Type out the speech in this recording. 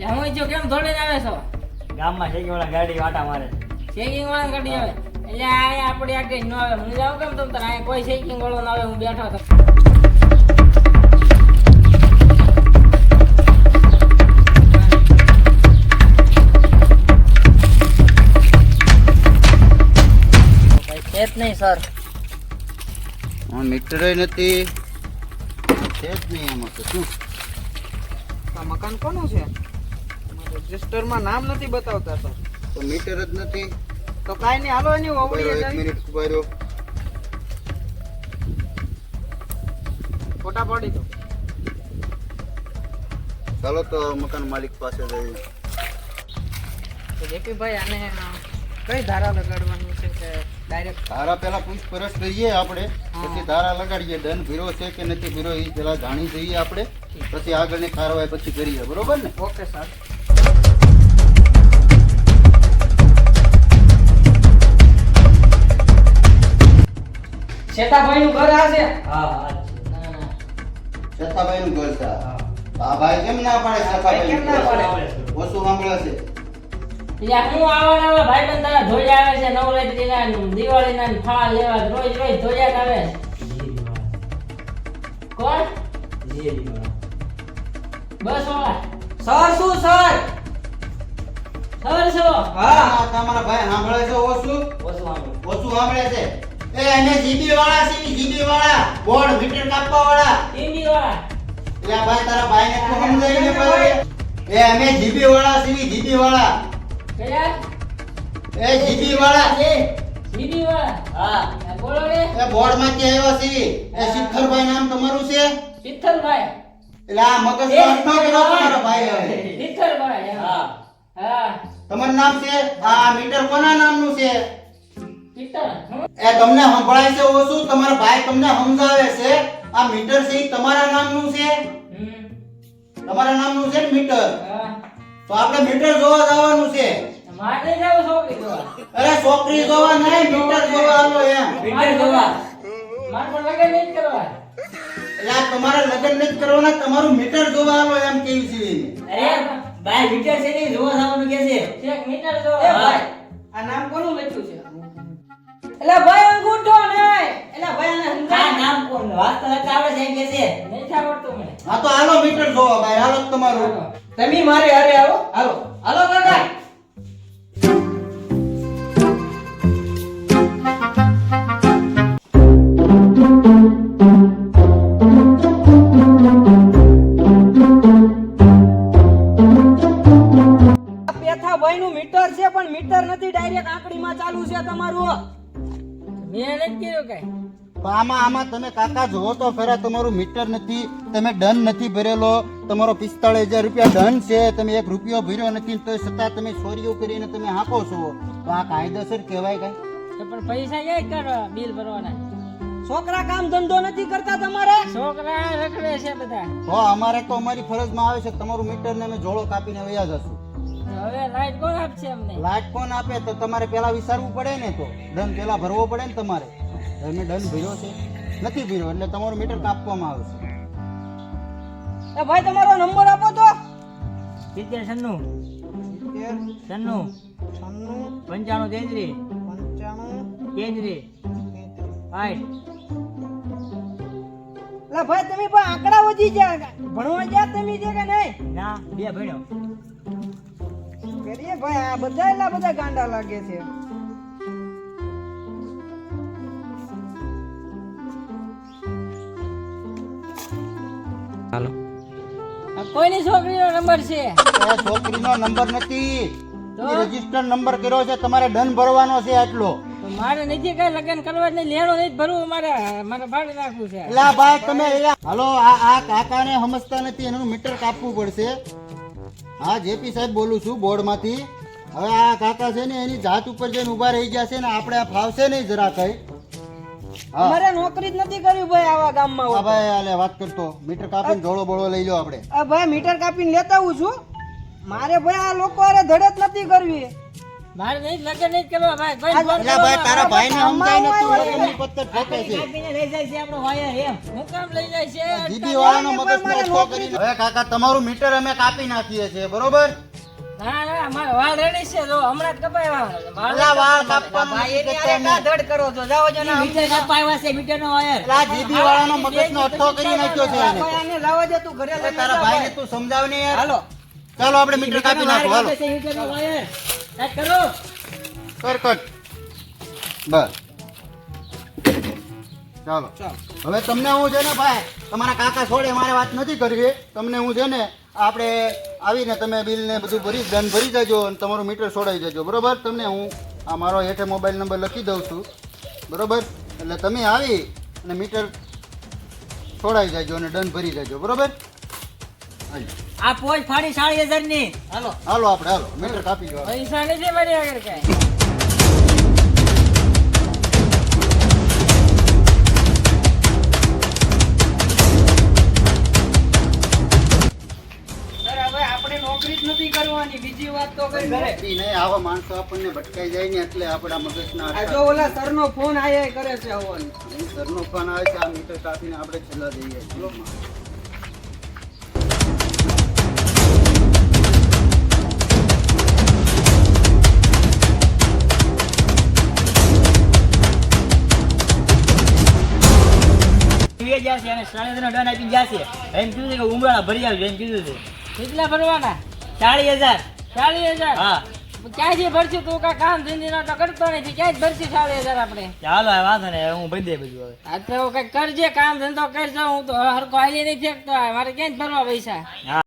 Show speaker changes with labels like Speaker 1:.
Speaker 1: હું જો કેમ દોડીને આવે છો?
Speaker 2: ગામમાં શેકી વાળા ગાડી વાટા મારે
Speaker 1: ચેકિંગ વાળા ગાડી આવે એટલે આ આપણે આગળ ન આવે. હું જાઉં કેમ તમ તાર આ કોઈ ચેકિંગ વાળો ના આવે. હું બેઠો હતો.
Speaker 2: છે જ નહીં સર.
Speaker 3: મીટર નથી છે જ નહીં એમાં તો શું.
Speaker 4: આ મકાન કોનું છે? રજિસ્ટરમાં નામ નથી બતાવતા સર.
Speaker 3: તો મીટર જ નથી.
Speaker 4: તો કાઈ નહીં, હાલો એની ઓવડીએ
Speaker 3: એક
Speaker 4: જઈ
Speaker 3: મિનિટ ઉભા રહ્યો.
Speaker 4: ફોટા પાડી દો.
Speaker 3: ચાલો તો મકાન માલિક પાસે જઈએ.
Speaker 4: તો જેપીભાઈ આને કઈ ધારા લગાડવાની છે કે ડાયરેક્ટ?
Speaker 3: ધારા પેલા પૂછપરછ કરીએ આપણે, પછી ધારા લગાડીએ. દંડ ભીરો છે કે નથી ભીરો એ પેલા જાણી જઈએ આપણે, પછી આગળની કાર્યવાહી પછી કરીએ. બરોબર ને?
Speaker 4: Okay sir. શેતાભાઈ નું ઘર આ છે?
Speaker 2: હા
Speaker 3: શેતાભાઈ નું ઘર છે. આ ભાઈ કેમ ના પાડે? શેતાભાઈ
Speaker 4: કેમ ના પાડે?
Speaker 3: ઓછું સાંભળે છે.
Speaker 1: એટલે હું આવા ભાઈબંધ તારા ધોળિયા આવે છે. નવરાત્રીના દિવાળીના ફાળા લેવા રોજ રોજ ધોળિયા આવે. કોણ? બસ વાળા
Speaker 4: સર શું સર?
Speaker 1: સર છો?
Speaker 3: હા, તમારા ભાઈ સાંભળે છે ઓછું સાંભળે છે. એ અમે જીબી વાળા છીએ, જીબી વાળા, બોર્ડ મીટર કાપવા વાળા.
Speaker 1: ટીવી વાળા
Speaker 3: એટલે આ ભાઈ તારા ભાઈને તો સમજાવીને પાડે. એ અમે જીબી વાળા છીએ, જીબી વાળા.
Speaker 1: કયા?
Speaker 3: એ જીબી વાળા છે.
Speaker 1: ટીવી વાળા
Speaker 2: હા
Speaker 1: બોલો રે.
Speaker 3: એ બોર્ડ માંથી આવ્યા છીએ. એ શિખરભાઈ નામ તમારું છે?
Speaker 1: પિત્તલભાઈ.
Speaker 3: એટલે આ મગજ નો અટનો કર્યો તમારા ભાઈ હવે.
Speaker 1: પિત્તલભાઈ
Speaker 3: હા.
Speaker 1: હા
Speaker 3: તમારું નામ છે? આ મીટર કોના નામનું છે?
Speaker 1: પિત્તલ.
Speaker 3: એ તમને સંભળાય છે ઓછું? તમારા ભાઈ તમને સમજાવે છે. આ મીટર છે ઈ તમારા નામનું છે? તમારા નામનું છે ને મીટર?
Speaker 1: હા
Speaker 3: તો આપણે મીટર જોવા જવાનું છે.
Speaker 1: મારે જાવ છોકરી જોવા.
Speaker 3: અરે છોકરી જોવા નહીં, મીટર જોવા આલો એમ.
Speaker 1: મીટર જોવા. મારે પણ લગન નહીં કરવા.
Speaker 3: એટલે આ તમારે લગ્ન નથી કરવાના, તમારું મીટર જોવા આલો એમ કેવી છે.
Speaker 2: અરે ભાઈ મીટર છે ને જોવા જવાનું કે છે.
Speaker 1: ચેક મીટર
Speaker 4: એ
Speaker 1: જોવા.
Speaker 4: ભાઈ આ નામ કોનું લખ્યું છે? એટલે ભાઈ અંગૂઠો નહીં. એટલે ભાઈ આને
Speaker 2: આ
Speaker 4: સમજાય.
Speaker 2: નામ કોણ વાસ્તવ આવડે છે એમ કે છે.
Speaker 1: નહીં આવડતું મને.
Speaker 3: હા તો આલો મીટર જોવા ભાઈ, હાલો તમારું.
Speaker 4: તમે મારે હારે આવો. હાલો હાલો કાકા. પેથાભાઈ નું મીટર છે પણ મીટર નથી, ડાયરેક્ટ આંકડીમાં ચાલુ છે તમારું.
Speaker 1: મેં નથી કર્યું કઈ.
Speaker 3: તો આમાં તમે કાકા જોવો તો ખરા, તમારું મીટર નથી, તમે દંડ નથી ભરેલો, તમારો 45,000 રૂપિયા દંડ છે, તમે 1 રૂપિયો ભર્યો નથી, તો છતાં તમે ચોરીઓ કરીને તમે હાંકો છો. તો આ કાયદેસર કહેવાય કઈ?
Speaker 1: તો પણ પૈસા ક્યાં કરવા બિલ ભરવાના?
Speaker 4: છોકરા કામ ધંધો નથી કરતા તમારે?
Speaker 1: છોકરા રખડે છે બધા.
Speaker 3: તો અમારે તો અમારી ફરજમાં આવે છે, તમારું મીટર ને અમે જોડો કાપીને વયા જશું.
Speaker 1: હવે લાઈટ કોણ આપશે અમને?
Speaker 3: લાઈટ કોણ આપે? તો તમારે પેલા વિચારવું પડે ને, તો દંડ પેલા ભરવો પડે ને તમારે. તમે દંડ ભર્યો છે નથી ભર્યો એટલે તમારું મીટર કાપવામાં આવશે.
Speaker 4: એ ભાઈ તમારો નંબર આપો તો.
Speaker 2: 70 96 95 33 33 8.
Speaker 4: એટલે ભાઈ તમે પણ આંકડા વધી ગયા, ભણવા ગયા તમે છે કે નહીં?
Speaker 2: ના બે ભણ્યો.
Speaker 4: કરીએ ભાઈ, આ બધા એટલા બધા ગાંડા લાગે છે.
Speaker 1: કોઈની છોકરીનો નંબર છે?
Speaker 3: આ છોકરીનો નંબર નથી, રજીસ્ટર નંબર કર્યો છે. તમારે દંડ ભરવાનો છે આટલો.
Speaker 1: તો મારે નથી કઈ લગ્ન કરવા નહીં, લેણો નહીં ભરવું, મારે ભાડે રાખવું છે.
Speaker 3: એટલે આ ભાઈ તમે હાલો, આ કાકાને સમજતા નથી, એનું મીટર કાપવું પડશે. હા જેપી સાહેબ બોલું છું બોર્ડ માંથી. હવે આ કાકા છે ને એની જાત ઉપર જઈને ઉભા રહી ગયા છે ને, આપણે આ ફાવશે નહીં જરા કઈ. હા
Speaker 4: અમારે નોકરી જ નથી કરવી ભાઈ આવા ગામમાં.
Speaker 3: હા ભાઈ હાલે વાત કરતો, મીટર કાપીને ઢોળો બોળો લઈ લો આપણે.
Speaker 4: આ ભાઈ મીટર કાપીને લેતા આવું છું. મારે ભાઈ આ લોકો હારે ધડત નથી કરવી.
Speaker 1: મારે નહીં લગન નહીં કરવા ભાઈ કોઈ ફોન
Speaker 3: એટલે ભાઈ
Speaker 1: કરવા
Speaker 3: તારા ભાઈને સમજાય ને તું
Speaker 4: હોય.
Speaker 3: એમની પત્તર ઠોકે છે
Speaker 2: કાપીને લઈ જાય છે આપણો વાયર એમ.
Speaker 1: હું કામ લઈ જાય છે
Speaker 3: જીબી વાળાનો મગજનો અટકો કરીને હવે કાકા તમારું મીટર અમે કાપી નાખીએ છીએ બરોબર
Speaker 1: ના ના મારા વાળ રેડી છે જો હમણાં જ કપાવ્યા
Speaker 3: અલા વાળ કાપવાનું
Speaker 4: ભાઈ
Speaker 3: નથી
Speaker 4: એની
Speaker 3: કરતા
Speaker 4: આરે
Speaker 3: અમે.
Speaker 4: ધડ કરો છો જાઓ જો
Speaker 2: ઈ
Speaker 4: ના
Speaker 2: મીટર કાપાવ્યા છે, મીટરનો વાયર.
Speaker 3: અલા જીબી વાળાનો મગજનો અટકો કરી નાખ્યો છે એને
Speaker 4: ભાઈ આને લાવવા દે તું ઘરે
Speaker 3: તો.
Speaker 4: લઈને
Speaker 3: તારા
Speaker 4: જા
Speaker 3: ભાઈને
Speaker 4: ભાઈ.
Speaker 3: તું સમજાવ ને યાર
Speaker 4: હાલો
Speaker 3: ચાલો આપણે મીટર કાપી નાખો હાલો
Speaker 2: કાપે છે મીટરનો વાયર. કાંઈક કરો.
Speaker 3: કર કટ બસ ચાલો હવે તમને હું છે ને ભાઈ તમારા કાકા છોડે મારે વાત નથી કરવી તમને હું છે ને આપણે આવીને તમે બિલ ને બધું ભરી દંડ ભરી જજો અને તમારું મીટર છોડાઈ જજો બરોબર તમને હું આ મારો હેઠે મોબાઈલ નંબર લખી દઉં છું બરોબર એટલે તમે આવી અને મીટર છોડાઈ જજો અને દંડ ભરી જજો બરોબર હાલો.
Speaker 2: આ પોચ ફાડી 40,000 ની.
Speaker 4: હાલો
Speaker 3: હાલો આપણે હાલો મીટર કાપી દો
Speaker 1: પૈસા નથી મારી આગળ કઈ
Speaker 4: સર હવે આપણે નોકરી જ નથી કરવાની બીજી વાત તો કરી ઘરે
Speaker 3: નોકરી નહીં આવા માણસો આપણને ભટકાઈ જાય ને એટલે આપણા મગજના
Speaker 4: આ જો ઓલા સરનો ફોન આયા કરે છે હવન
Speaker 3: સરનો ફોન આવે છે આ મીટર કાપીને આપણે છેલ્લા દઈએ ચલો
Speaker 2: પીએ જશે અને 40,000 નો દંડ આપી જશે. એમ કીધું છે કે ઉમરાળા ભરી આવજો એમ કીધું છે.
Speaker 1: કેટલા ભરવાના
Speaker 2: 40,000.
Speaker 1: 40,000
Speaker 2: હા
Speaker 1: ક્યાંથી ભરશું તું કા કામ ધંધીનો તો કરતો નથી ક્યાં જ ભરશું 40,000 આપણે
Speaker 2: ચાલો હવે વાંધો નહીં, હવે હું ભરી દે બધું હવે.
Speaker 1: આ તો કઈ કરજે કામ ધંધો કરજો હું તો હરખો હાલી નહીં ફેંકતો મારે ક્યાં જ ભરવા પૈસા
Speaker 2: હા